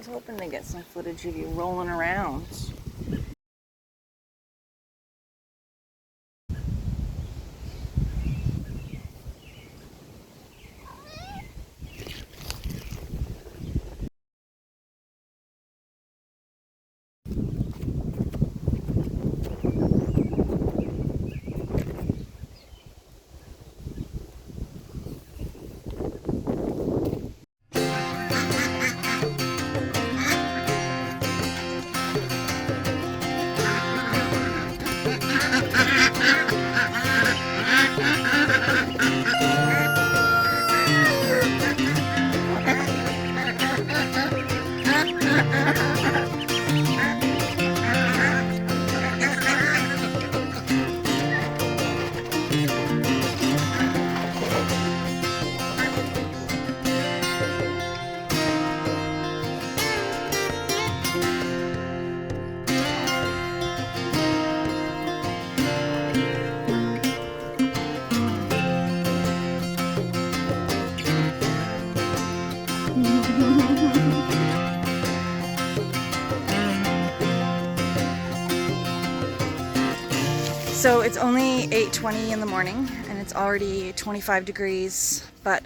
hoping to get some footage of you rolling around. So it's only 8:20 in the morning and it's already 25 degrees, but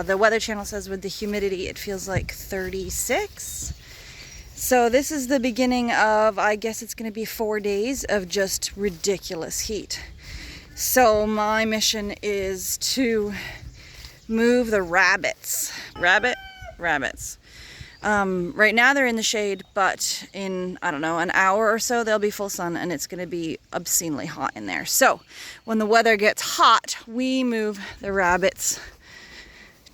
the Weather Channel says with the humidity it feels like 36. So this is the beginning of, I guess it's going to be 4 days of just ridiculous heat. So my mission is to move the rabbits. Rabbits. Right now they're in the shade, but in, I don't know, an hour or so they'll be full sun and it's going to be obscenely hot in there. So when the weather gets hot, we move the rabbits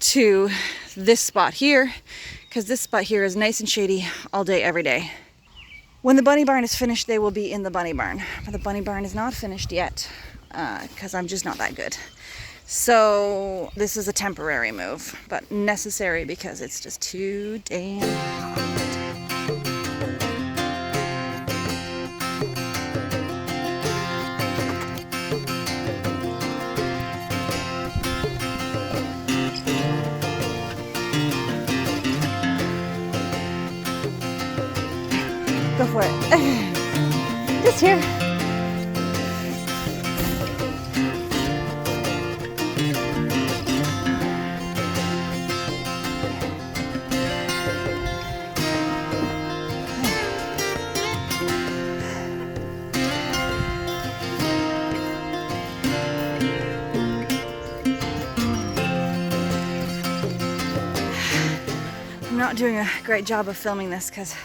to this spot here, because this spot here is nice and shady all day, every day. When the bunny barn is finished, they will be in the bunny barn. But the bunny barn is not finished yet, because I'm just not that good. So this is a temporary move, but necessary because it's just too damn hot. Go for it. Just here. I'm not doing a great job of filming this because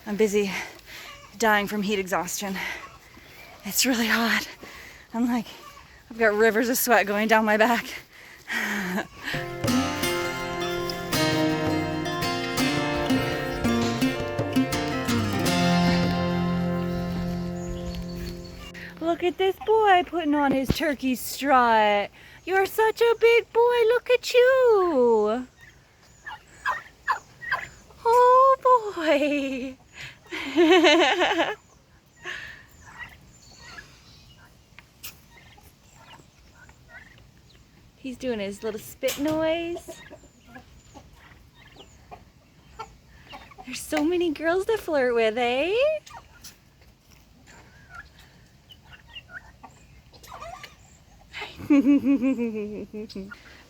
I'm busy dying from heat exhaustion. It's really hot. I'm like, I've got rivers of sweat going down my back. Look at this boy putting on his turkey strut. You're such a big boy. Look at you. Oh boy. He's doing his little spit noise. There's so many girls to flirt with, eh?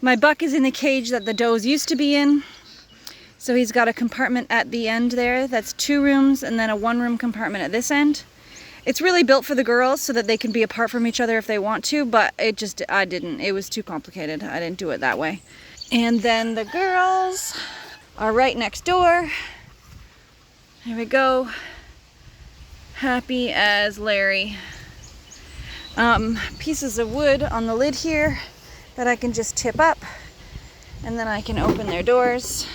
My buck is in the cage that the does used to be in. So he's got a compartment at the end there that's 2 rooms and then a 1-room compartment at this end. It's really built for the girls so that they can be apart from each other if they want to, but I didn't. It was too complicated. I didn't do it that way. And then the girls are right next door. Here we go. Happy as Larry. Pieces of wood on the lid here that I can just tip up, and then I can open their doors.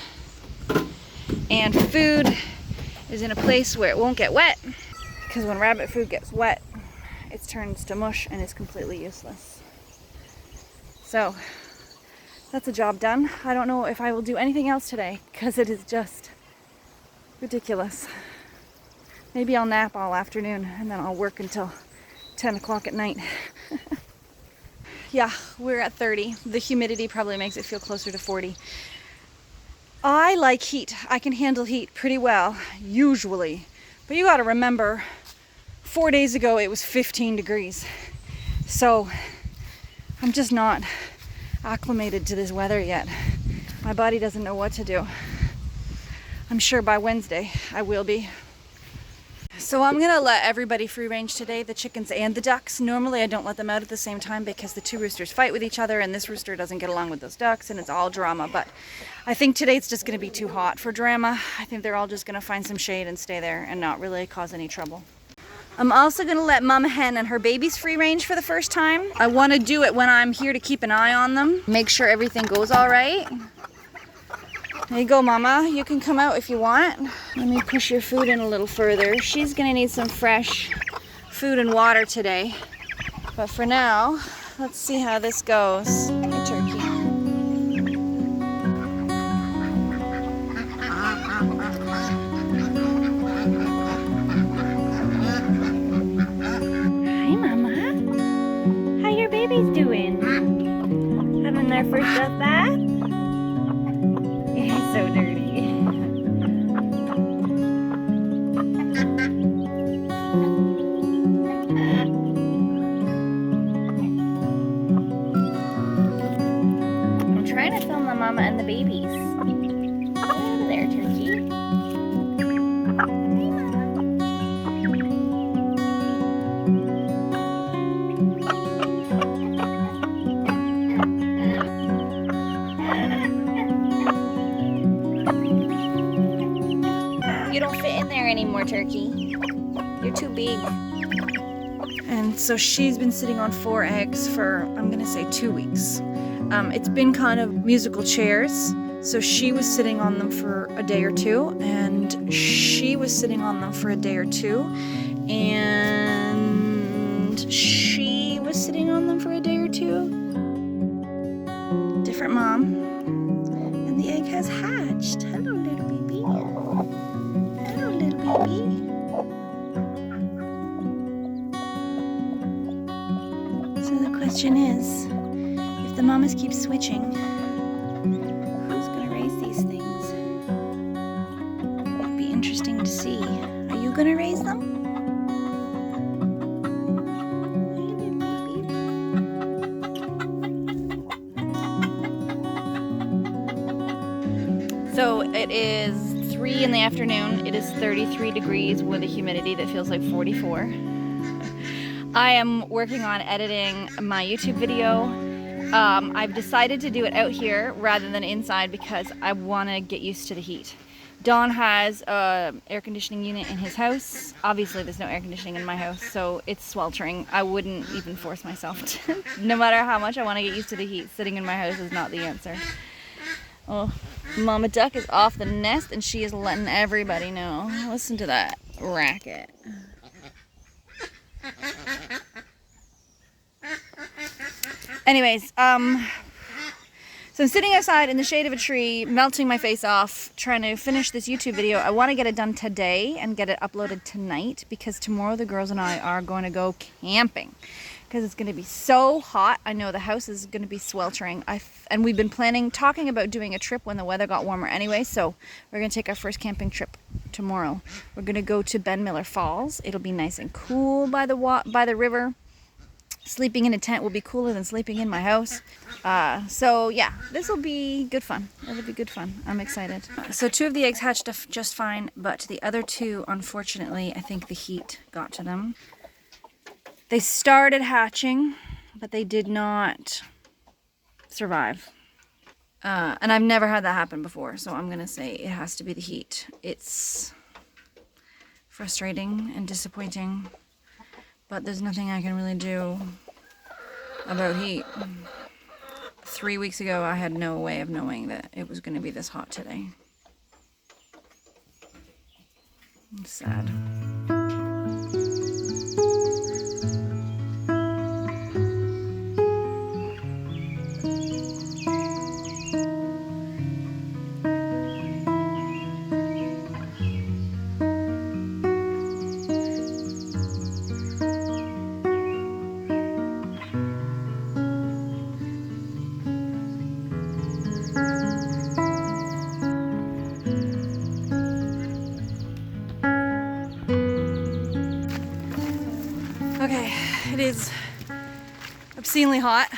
And food is in a place where it won't get wet, because when rabbit food gets wet, it turns to mush and is completely useless. So that's a job done. I don't know if I will do anything else today because it is just ridiculous. Maybe I'll nap all afternoon and then I'll work until 10 o'clock at night. Yeah, we're at 30. The humidity probably makes it feel closer to 40. I like heat. I can handle heat pretty well, usually. But you gotta remember, 4 days ago it was 15 degrees. So I'm just not acclimated to this weather yet. My body doesn't know what to do. I'm sure by Wednesday I will be. So I'm gonna let everybody free range today, the chickens and the ducks. Normally I don't let them out at the same time because the two roosters fight with each other and this rooster doesn't get along with those ducks and it's all drama. But I think today it's just gonna be too hot for drama. I think they're all just gonna find some shade and stay there and not really cause any trouble. I'm also gonna let Mama Hen and her babies free range for the first time. I wanna do it when I'm here to keep an eye on them, make sure everything goes all right. There you go, Mama. You can come out if you want. Let me push your food in a little further. She's gonna need some fresh food and water today. But for now, let's see how this goes. Hey, turkey. Hi, Mama. How your babies doing? Having their first bath bath? You're so dirty. I'm trying to film the mama and the babies. Get out of there, turkey. Hey, Mama. You don't fit in there anymore, turkey. You're too big. And so she's been sitting on 4 eggs for, I'm gonna say 2 weeks. It's been kind of musical chairs. So she was sitting on them for a day or two, and she was sitting on them for a day or two, and she was sitting on them for a day or two. Different mom. And the egg has hatched. Hello, little baby. Hello, little baby. So the question is, if the mamas keep switching, who's gonna raise these things? It'd be interesting to see. Are you gonna raise them? Hey, little baby. So it is 3 in the afternoon. It is 33 degrees with a humidity that feels like 44. I am working on editing my YouTube video. I've decided to do it out here rather than inside because I want to get used to the heat. Don has an air conditioning unit in his house. Obviously there's no air conditioning in my house, so it's sweltering. I wouldn't even force myself to. No matter how much I want to get used to the heat, sitting in my house is not the answer. Oh, Mama Duck is off the nest and she is letting everybody know. Listen to that racket. Anyways, so I'm sitting outside in the shade of a tree, melting my face off, trying to finish this YouTube video. I want to get it done today and get it uploaded tonight because tomorrow the girls and I are going to go camping because it's going to be so hot. I know the house is going to be sweltering. And we've been talking about doing a trip when the weather got warmer anyway, so we're going to take our first camping trip tomorrow. We're going to go to Benmiller Falls. It'll be nice and cool by the river. Sleeping in a tent will be cooler than sleeping in my house. So yeah, this will be good fun. It'll be good fun. I'm excited. So 2 of the eggs hatched just fine, but the other 2, unfortunately, I think the heat got to them. They started hatching, but they did not survive. And I've never had that happen before, so I'm gonna say it has to be the heat. It's frustrating and disappointing, but there's nothing I can really do about heat. 3 weeks ago, I had no way of knowing that it was gonna be this hot today. It's sad. Okay, it is obscenely hot.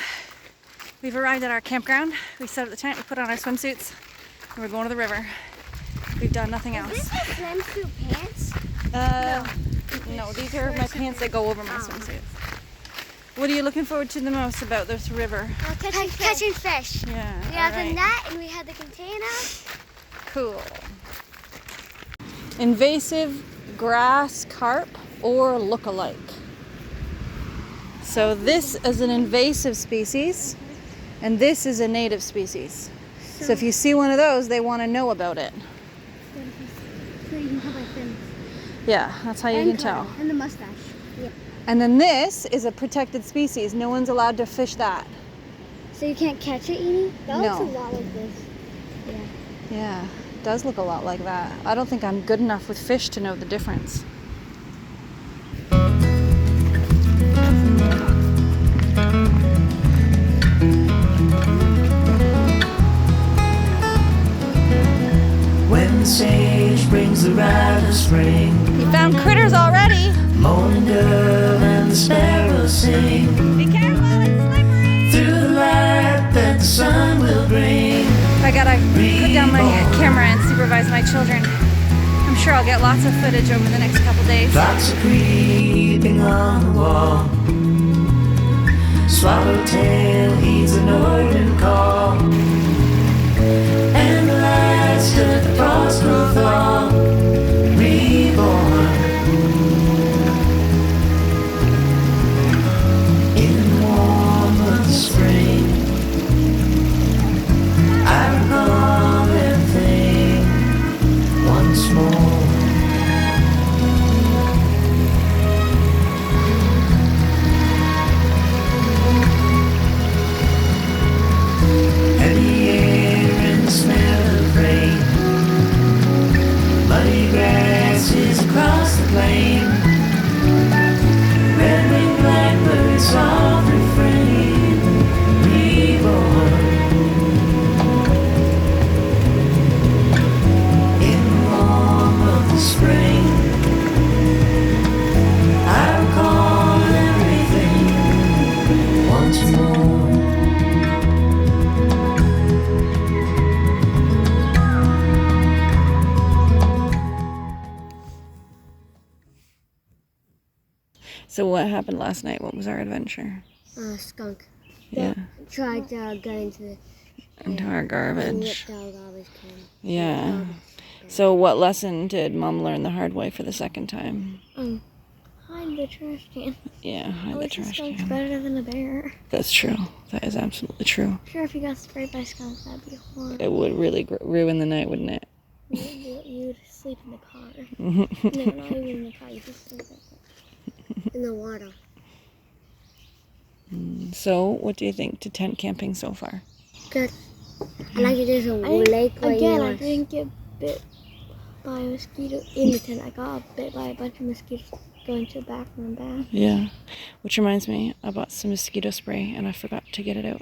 We've arrived at our campground. We set up the tent, we put on our swimsuits, and we're going to the river. We've done nothing else. Is this my swimsuit pants? No, these are my pants that go over my swimsuits. What are you looking forward to the most about this river? Catching fish. Yeah. We have the net and we have the container. Cool. Invasive grass carp or look-alike. So this is an invasive species, and this is a native species. So if you see one of those, they want to know about it. So you can tell by fins. Yeah, that's how you can tell. And the mustache. Yeah. And then this is a protected species. No one's allowed to fish that. So you can't catch it, Edie? That No. looks a lot like this. Yeah. Yeah, it does look a lot like that. I don't think I'm good enough with fish to know the difference. When the sage brings the rite of spring, You found critters already. moaning dove and the sparrows sing. Be careful, it's slippery. Through the light that the sun will bring. I gotta put down my camera and supervise my children. I'm sure I'll get lots of footage over the next couple days. Fox are creeping on the wall. Swallowtail heeds the northern call. And the last of the frost will thaw. Reborn in the warmth of the spring. I recall everything once more. Heavy air and the smell of rain. Muddy grasses across the plain. Red-winged blackbird, soft refrain. Reborn in the warmth of the spring. I recall everything once more. So what happened last night? What was our adventure? Skunk. Yeah, Tried to get into into our garbage. the garbage can. Yeah. So what lesson did Mom learn the hard way for the second time? Hide the trash can. Yeah, hide the trash skunk's can. better than a bear. That's true. That is absolutely true. Sure, if you got sprayed by skunk, that'd be horrible. It would really ruin the night, wouldn't it? You'd sleep in the car. No, not even in the car. You just sleep in the water. So, what do you think to tent camping so far? Good. I like it. There's a lake right Again, here. I didn't get bit by a mosquito in the tent. I got bit by a bunch of mosquitoes going to the bathroom and bath. Yeah. Which reminds me, I bought some mosquito spray and I forgot to get it out.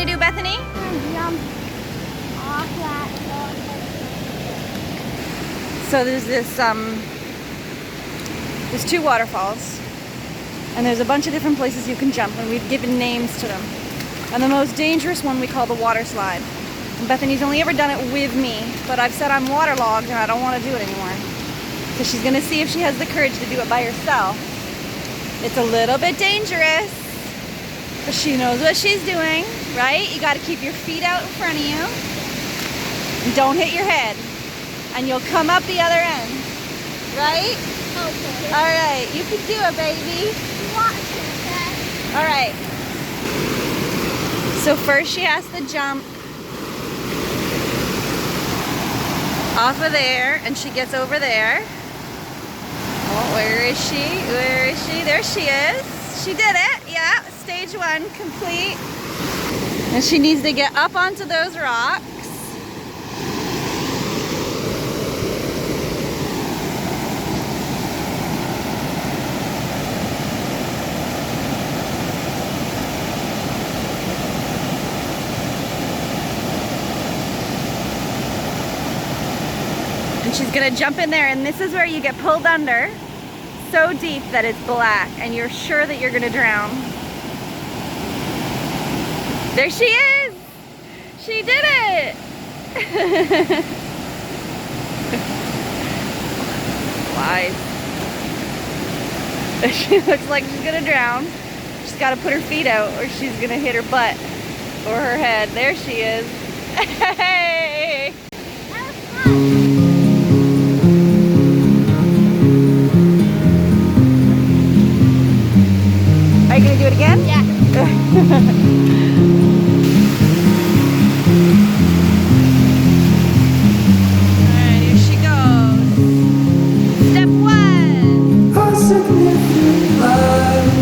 gonna do, Bethany? Jump off that. So there's there's two waterfalls, and there's a bunch of different places you can jump, and we've given names to them. And the most dangerous one we call the water slide. And Bethany's only ever done it with me, but I've said I'm waterlogged and I don't want to do it anymore. So she's gonna see if she has the courage to do it by herself. It's a little bit dangerous, but she knows what she's doing, right? You gotta keep your feet out in front of you. And don't hit your head. And you'll come up the other end, right? Okay. All right, you can do it, baby. Watch it, okay? All right. So first she has to jump off of there, and she gets over there. Oh, where is she? Where is she? There she is. She did it. Yeah, stage 1 complete. And she needs to get up onto those rocks. She's gonna jump in there, and this is where you get pulled under so deep that it's black and you're sure that you're gonna drown. There she is! She did it! Wise. She looks like she's gonna drown. She's gotta put her feet out or she's gonna hit her butt or her head. There she is. Hey! That was fun. Are you gonna do it again? Yeah. Alright, here she goes. Step 1. A significant life,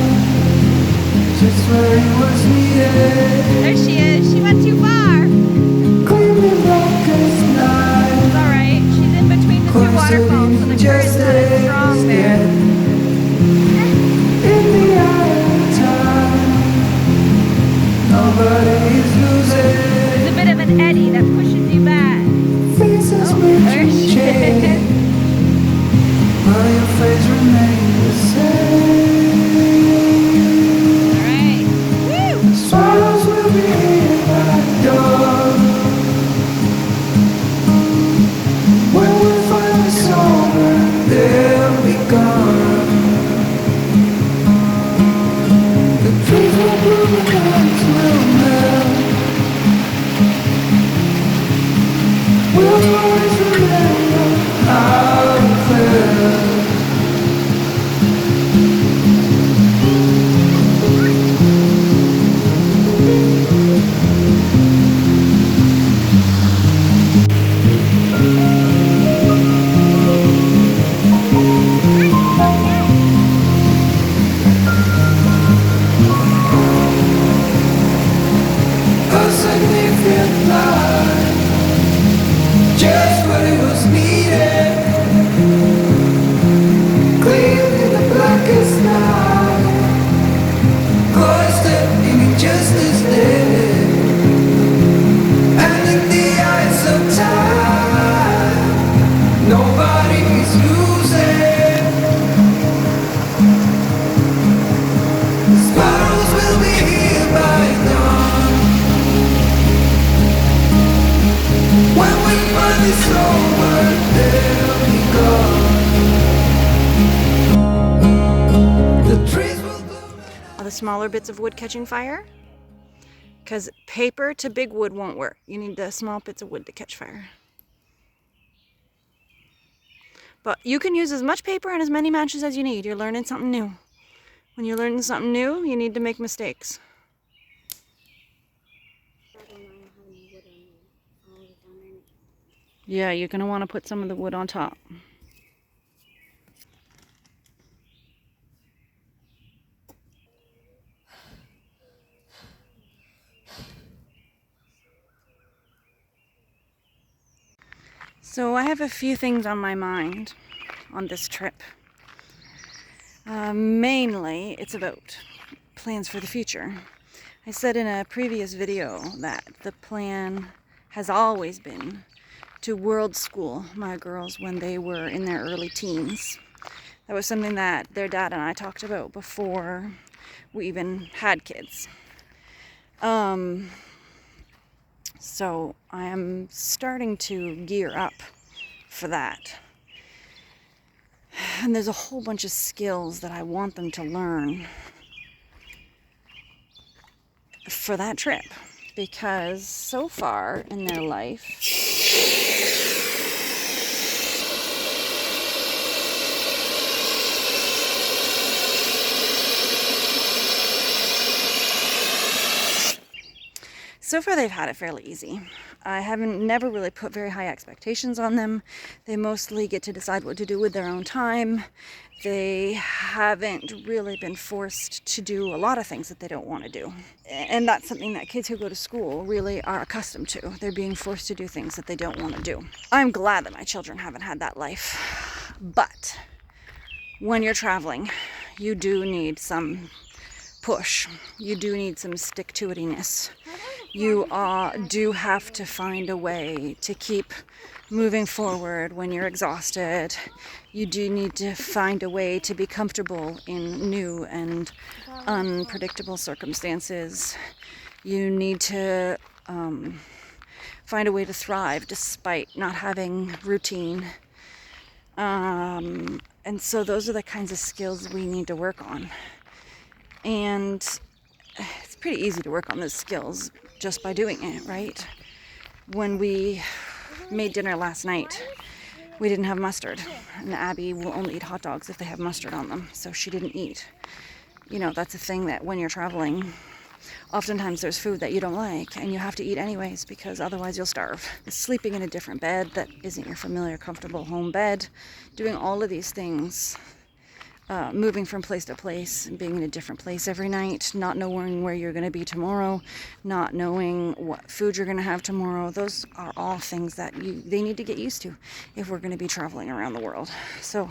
just where it was needed. There she is. She went too far. Clearly darkest night. It's alright. She's in between the two waterfalls, so the current's not as strong there. In the eye of time, nobody is losing. There's a bit of an eddy that pushes you back. Faces Oh, may there she change, is. but your face remains the same. Alright. Woo! Sorrows will be here by dawn. When we're finally sober, they'll be gone. The trees will bloom, the clouds will melt. We'll always remember how it felt. A significant life, just what it was needed. Clean in the blackest night, cloistered in injustice dead. And in the eyes of time, nobody is losing. The sparrows will be here by dawn. When we find this over, they'll be gone. The trees will bloom. Are the smaller bits of wood catching fire? Because paper to big wood won't work. You need the small bits of wood to catch fire. But you can use as much paper and as many matches as you need. You're learning something new. When you're learning something new, you need to make mistakes. Yeah, you're going to want to put some of the wood on top. So I have a few things on my mind on this trip. Mainly, it's about plans for the future. I said in a previous video that the plan has always been to world school my girls when they were in their early teens. That was something that their dad and I talked about before we even had kids. So I am starting to gear up for that. And there's a whole bunch of skills that I want them to learn for that trip, because so far in their life, they've had it fairly easy. I never really put very high expectations on them. They mostly get to decide what to do with their own time. They haven't really been forced to do a lot of things that they don't want to do. And that's something that kids who go to school really are accustomed to. They're being forced to do things that they don't want to do. I'm glad that my children haven't had that life. But when you're traveling, you do need some push. You do need some stick-to-itiness. You do have to find a way to keep moving forward when you're exhausted. You do need to find a way to be comfortable in new and unpredictable circumstances. You need to find a way to thrive despite not having routine. And so those are the kinds of skills we need to work on. And it's pretty easy to work on those skills just by doing it, right? When we made dinner last night, we didn't have mustard. And Abby will only eat hot dogs if they have mustard on them, so she didn't eat. You know, that's a thing that when you're traveling, oftentimes there's food that you don't like, and you have to eat anyways because otherwise you'll starve. Sleeping in a different bed that isn't your familiar, comfortable home bed, doing all of these things, moving from place to place, being in a different place every night, not knowing where you're going to be tomorrow, not knowing what food you're going to have tomorrow. Those are all things that they need to get used to if we're going to be traveling around the world. So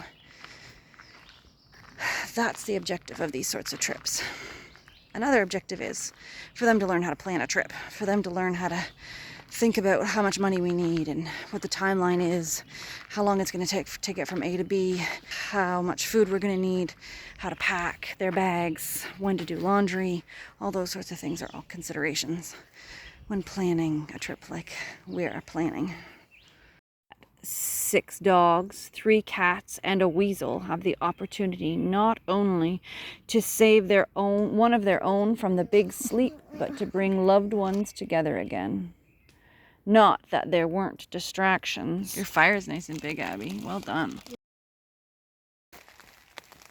that's the objective of these sorts of trips. Another objective is for them to learn how to plan a trip, for them to learn how to think about how much money we need and what the timeline is, how long it's going to take to get from A to B, how much food we're going to need, how to pack their bags, when to do laundry. All those sorts of things are all considerations when planning a trip like we are planning. 6 dogs, 3 cats, and a weasel have the opportunity not only to save one of their own from the big sleep, but to bring loved ones together again. Not that there weren't distractions. Your fire's nice and big, Abby. Well done.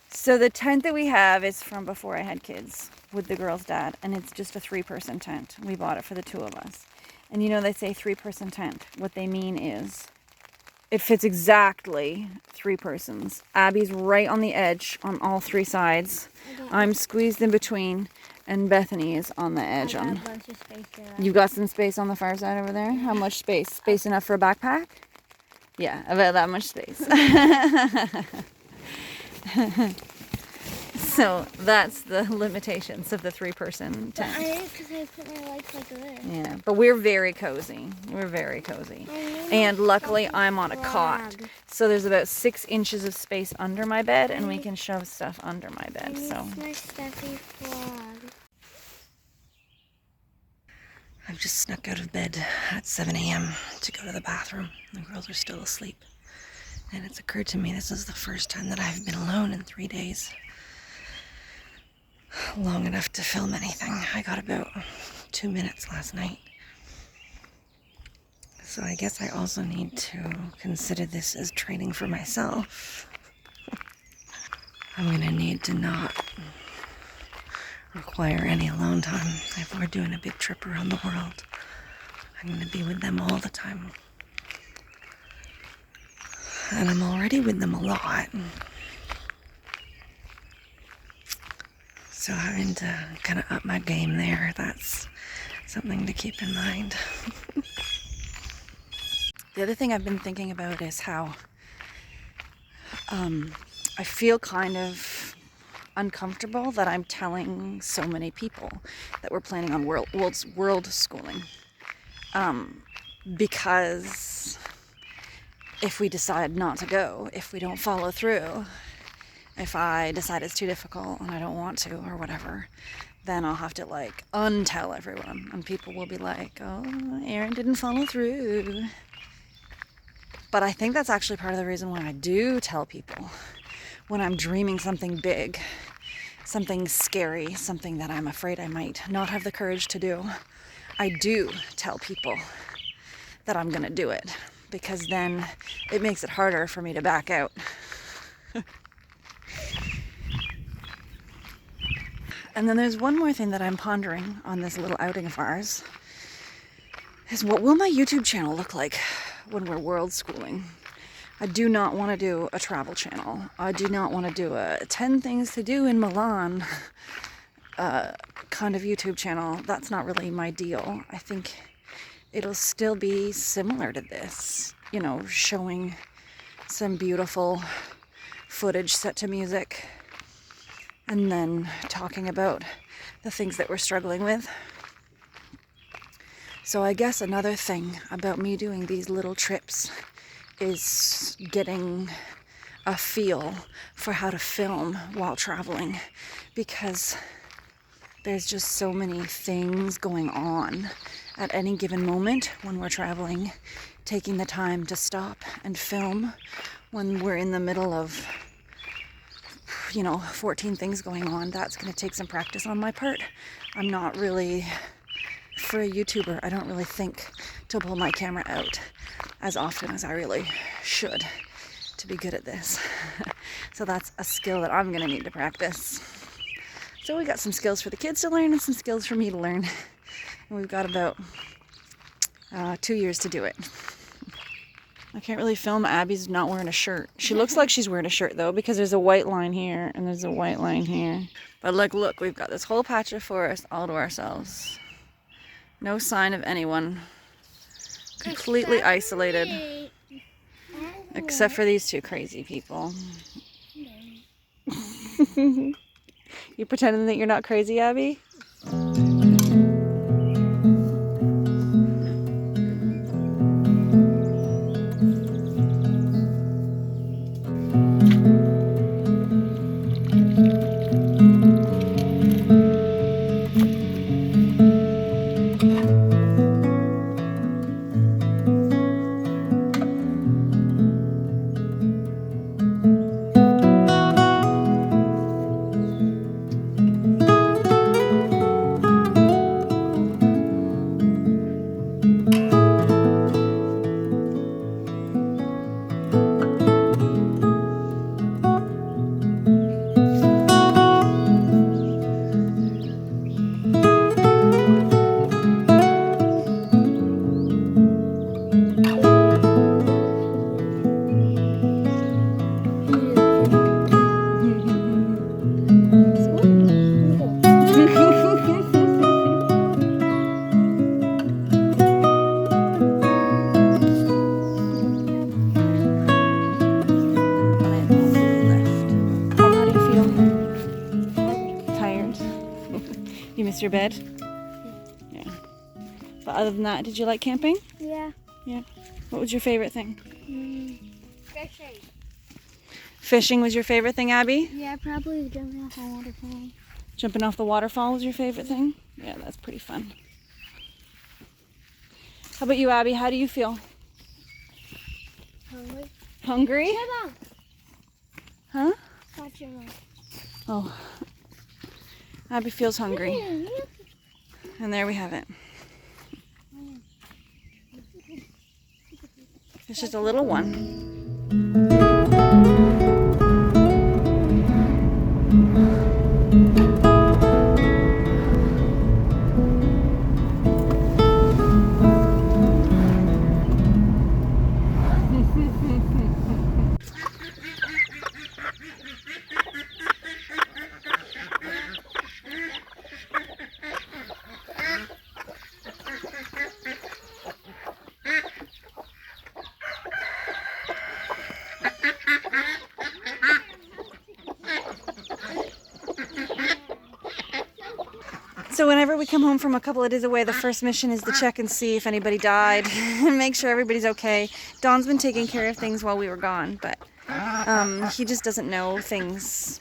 So the tent that we have is from before I had kids with the girls' dad, and it's just a 3-person tent. We bought it for the 2 of us. And you know they say 3-person tent. What they mean is it fits exactly 3 persons. Abby's right on the edge on all 3 sides. I'm squeezed in between, and Bethany is on the edge. I got a bunch of space there. You got some space on the far side over there? How much space? Space enough for a backpack? Yeah, about that much space. So that's the limitations of the 3-person tent. I did because I put my legs like this. Yeah, but we're very cozy. We're very cozy. And luckily I'm on a cot. So there's about 6 inches of space under my bed, and we can shove stuff under my bed. So My stuffy frog. I've just snuck out of bed at 7 a.m. to go to the bathroom. The girls are still asleep. And it's occurred to me this is the first time that I've been alone in 3 days. Long enough to film anything. I got about 2 minutes last night. So I guess I also need to consider this as training for myself. I'm going to need to not require any alone time. If we're doing a big trip around the world, I'm going to be with them all the time. And I'm already with them a lot. So having to kind of up my game there, that's something to keep in mind. the other thing I've been thinking about is how I feel kind of uncomfortable that I'm telling so many people that we're planning on world schooling. Because if we decide not to go, if we don't follow through, if I decide it's too difficult and I don't want to or whatever, then I'll have to like untell everyone, and people will be like, oh, Erin didn't follow through. But I think that's actually part of the reason why I do tell people when I'm dreaming something big, something scary, something that I'm afraid I might not have the courage to do. I do tell people that I'm gonna do it, because then it makes it harder for me to back out. And then there's one more thing that I'm pondering on this little outing of ours, is what will my YouTube channel look like when we're world schooling? I do not want to do a travel channel. I do not want to do a 10 things to do in Milan kind of YouTube channel. That's not really my deal. I think it'll still be similar to this, you know, showing some beautiful footage set to music, and then talking about the things that we're struggling with. So I guess another thing about me doing these little trips is getting a feel for how to film while traveling, because there's just so many things going on at any given moment when we're traveling. Taking the time to stop and film when we're in the middle of, 14 things going on, that's going to take some practice on my part. I'm not really, for a YouTuber, I don't really think to pull my camera out as often as I really should to be good at this. So that's a skill that I'm going to need to practice. So we got some skills for the kids to learn and some skills for me to learn. And we've got about 2 years to do it. I can't really film Abby's not wearing a shirt. She looks like she's wearing a shirt though, because there's a white line here and there's a white line here. But look, we've got this whole patch of forest all to ourselves. No sign of anyone. Completely isolated. Except for these two crazy people. You pretending that you're not crazy, Abby? You miss your bed? Yeah. But other than that, did you like camping? Yeah. Yeah. What was your favorite thing? Fishing. Fishing was your favorite thing, Abby? Yeah, probably jumping off a waterfall. Jumping off the waterfall was your favorite thing? Yeah, that's pretty fun. How about you, Abby? How do you feel? Hungry. Hungry? Mom. Huh? Watch your mom. Oh. Abby feels hungry. And there we have it. It's just a little one. So whenever we come home from a couple of days away, the first mission is to check and see if anybody died and make sure everybody's okay. Don's been taking care of things while we were gone, but he just doesn't know things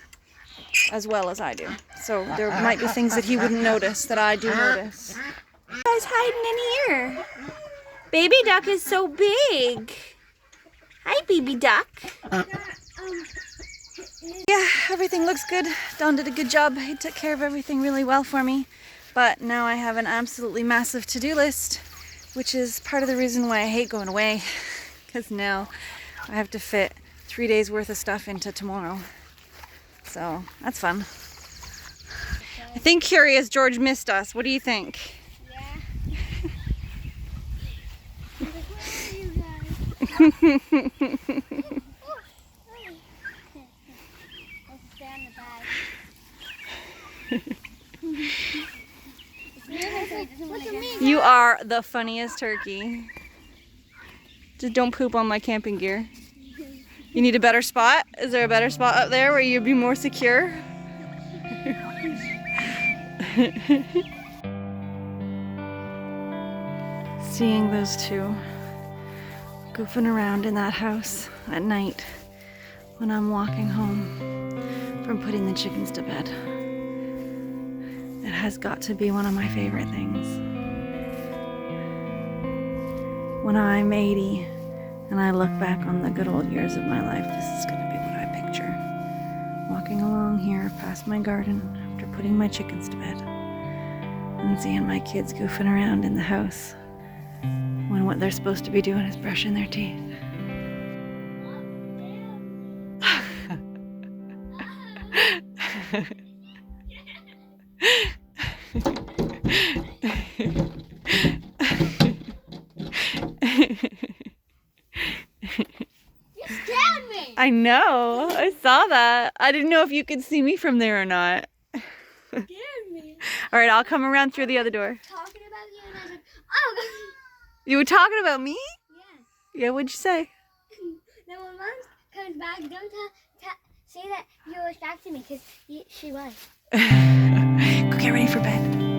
as well as I do. So there might be things that he wouldn't notice that I do notice. You guys hiding in here? Baby duck is so big. Hi, baby duck. Yeah, everything looks good. Don did a good job. He took care of everything really well for me. But now I have an absolutely massive to-do list, which is part of the reason why I hate going away. Because now I have to fit 3 days worth of stuff into tomorrow. So that's fun. I think Curious George missed us. What do you think? You are the funniest turkey. Just don't poop on my camping gear. You need a better spot? Is there a better spot up there where you'd be more secure? Seeing those two goofing around in that house at night when I'm walking home from putting the chickens to bed. It has got to be one of my favorite things. When I'm 80 and I look back on the good old years of my life, this is going to be what I picture. Walking along here past my garden after putting my chickens to bed and seeing my kids goofing around in the house when what they're supposed to be doing is brushing their teeth. I know. I saw that. I didn't know if you could see me from there or not. Scared me. All right, I'll come around through the other door. Talking about you and I said, oh. You were talking about me? Yeah. Yeah, what'd you say? Then when Mom comes back, don't say that you were distracting me, because she was. Go get ready for bed.